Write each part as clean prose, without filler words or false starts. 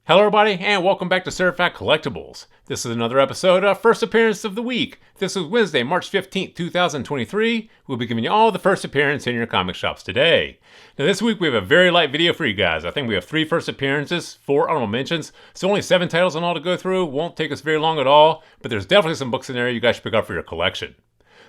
Hello everybody, and welcome back to Certified Collectibles. This is another episode of First Appearance of the Week. This is Wednesday, March 15th, 2023. We'll be giving you all the first appearance in your comic shops today. Now this week we have a very light video for you guys. I think we have 3 first appearances, 4 honorable mentions, so only 7 titles in all to go through. Won't take us very long at all, but there's definitely some books in there you guys should pick up for your collection.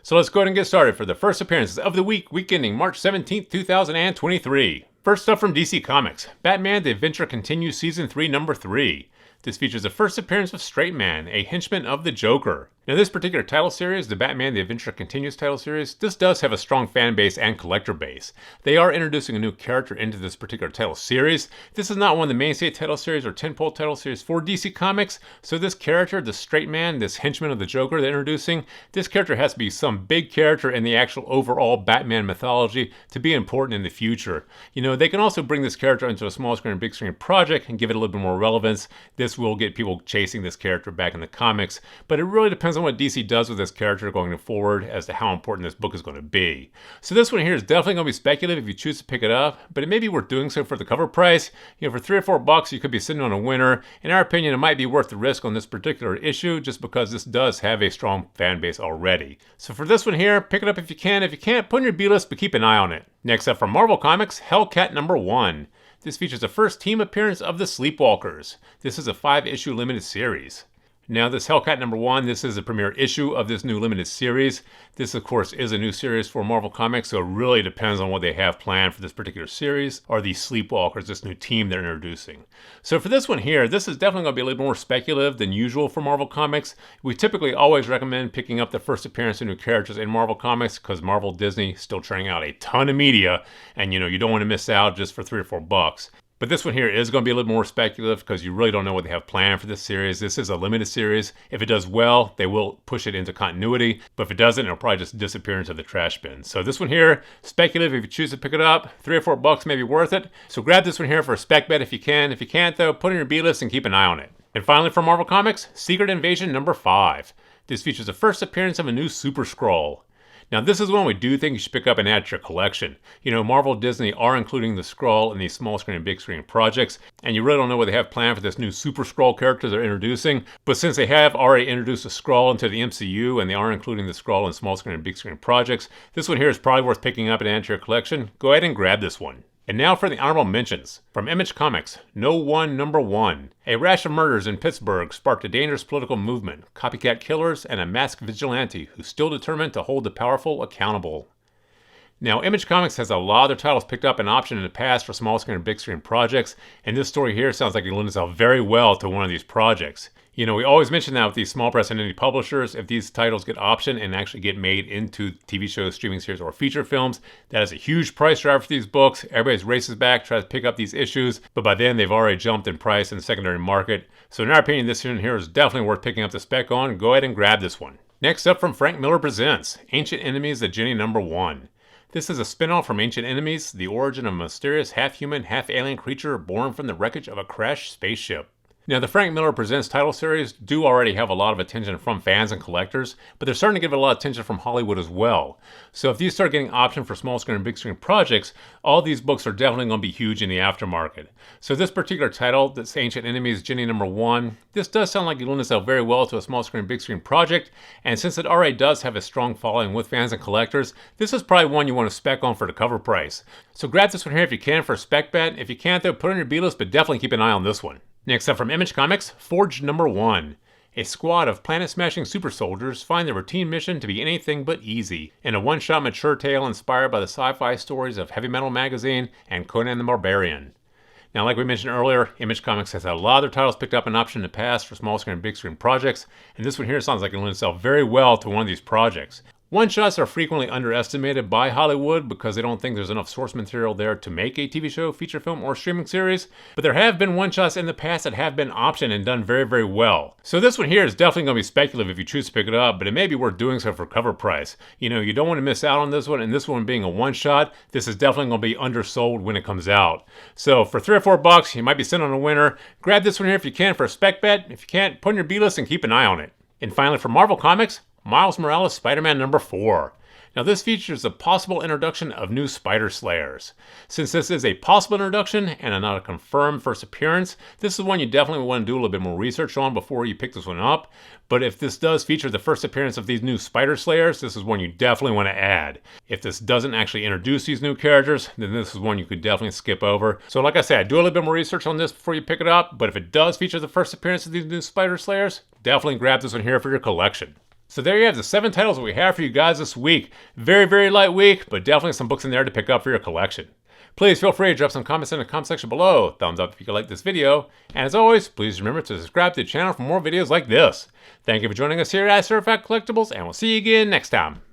So let's go ahead and get started for the first appearances of the week ending March 17th, 2023. First up from DC Comics, Batman The Adventure Continues Season 3, Number 3. This features the first appearance of Straight Man, a henchman of the Joker. Now this particular title series, the Batman The Adventure Continues title series, this does have a strong fan base and collector base. They are introducing a new character into this particular title series. This is not one of the mainstay title series or tentpole title series for DC Comics, so this character, the Straight Man, this henchman of the Joker they're introducing, this character has to be some big character in the actual overall Batman mythology to be important in the future. You know, they can also bring this character into a small screen or big screen project and give it a little bit more relevance. This will get people chasing this character back in the comics, but it really depends on what DC does with this character going forward as to how important this book is going to be. So this one here is definitely going to be speculative if you choose to pick it up, but it may be worth doing so for the cover price. You know, for $3 or $4 you could be sitting on a winner. In our opinion, it might be worth the risk on this particular issue just because this does have a strong fan base already. So for this one here, pick it up if you can. If you can't, put in your B-list, but keep an eye on it. Next up from Marvel Comics, Hellcat number 1. This features the first team appearance of the Sleepwalkers. This is a 5-issue limited series. Now this Hellcat number 1, this is the premiere issue of this new limited series. This of course is a new series for Marvel Comics, so it really depends on what they have planned for this particular series, or the Sleepwalkers, this new team they're introducing. So for this one here, this is definitely going to be a little more speculative than usual for Marvel Comics. We typically always recommend picking up the first appearance of new characters in Marvel Comics because Marvel Disney still churning out a ton of media, and you know, you don't want to miss out just for $3 or $4. But this one here is going to be a little more speculative because you really don't know what they have planned for this series. This is a limited series. If it does well, they will push it into continuity. But if it doesn't, it'll probably just disappear into the trash bin. So this one here, speculative if you choose to pick it up. $3 or $4 may be worth it. So grab this one here for a spec bet if you can. If you can't though, put it in your B-list and keep an eye on it. And finally for Marvel Comics, Secret Invasion number 5. This features the first appearance of a new Super Skrull. Now this is one we do think you should pick up and add to your collection. You know, Marvel Disney are including the Skrull in these small screen and big screen projects, and you really don't know what they have planned for this new Super Skrull character they're introducing. But since they have already introduced a Skrull into the MCU, and they are including the Skrull in small screen and big screen projects, this one here is probably worth picking up and add to your collection. Go ahead and grab this one. And now for the honorable mentions. From Image Comics, No One number 1. A rash of murders in Pittsburgh sparked a dangerous political movement, copycat killers, and a masked vigilante who's still determined to hold the powerful accountable. Now, Image Comics has a lot of their titles picked up and optioned in the past for small screen and big screen projects, and this story here sounds like it lends itself very well to one of these projects. You know, we always mention that with these small press and indie publishers, if these titles get optioned and actually get made into TV shows, streaming series, or feature films, that is a huge price driver for these books. Everybody races back, tries to pick up these issues, but by then they've already jumped in price in the secondary market. So in our opinion, this one here is definitely worth picking up the spec on. Go ahead and grab this one. Next up from Frank Miller Presents, Ancient Enemies, The Jenny number 1. This is a spin-off from Ancient Enemies, the origin of a mysterious half-human, half-alien creature born from the wreckage of a crashed spaceship. Now, the Frank Miller Presents title series do already have a lot of attention from fans and collectors, but they're starting to give it a lot of attention from Hollywood as well. So if these start getting optioned for small screen and big screen projects, all these books are definitely going to be huge in the aftermarket. So this particular title, that's Ancient Enemies, Jenny number 1, this does sound like it lends itself very well to a small screen, big screen project, and since it already does have a strong following with fans and collectors, this is probably one you want to spec on for the cover price. So grab this one here if you can for a spec bet. If you can't though, put it on your B-list, but definitely keep an eye on this one. Next up from Image Comics, Forge number 1. A squad of planet-smashing super soldiers find their routine mission to be anything but easy, in a one-shot mature tale inspired by the sci-fi stories of Heavy Metal Magazine and Conan the Barbarian. Now, like we mentioned earlier, Image Comics has had a lot of their titles picked up and optioned in the past for small screen and big screen projects, and this one here sounds like it lends itself very well to one of these projects. One-shots are frequently underestimated by Hollywood because they don't think there's enough source material there to make a TV show, feature film, or streaming series, but there have been one-shots in the past that have been optioned and done very, very well. So this one here is definitely going to be speculative if you choose to pick it up, but it may be worth doing so for cover price. You know, you don't want to miss out on this one, and this one being a one-shot, this is definitely going to be undersold when it comes out. So for $3 or $4, you might be sitting on a winner. Grab this one here if you can for a spec bet. If you can't, put in your B-list and keep an eye on it. And finally, for Marvel Comics, Miles Morales Spider-Man number 4. Now this features a possible introduction of new Spider Slayers. Since this is a possible introduction and not a confirmed first appearance, this is one you definitely want to do a little bit more research on before you pick this one up. But if this does feature the first appearance of these new Spider Slayers, this is one you definitely want to add. If this doesn't actually introduce these new characters, then this is one you could definitely skip over. So like I said, do a little bit more research on this before you pick it up, but if it does feature the first appearance of these new Spider Slayers, definitely grab this one here for your collection. So there you have the 7 titles that we have for you guys this week. Very, very light week, but definitely some books in there to pick up for your collection. Please feel free to drop some comments in the comment section below. Thumbs up if you could like this video. And as always, please remember to subscribe to the channel for more videos like this. Thank you for joining us here at Certified Collectibles, and we'll see you again next time.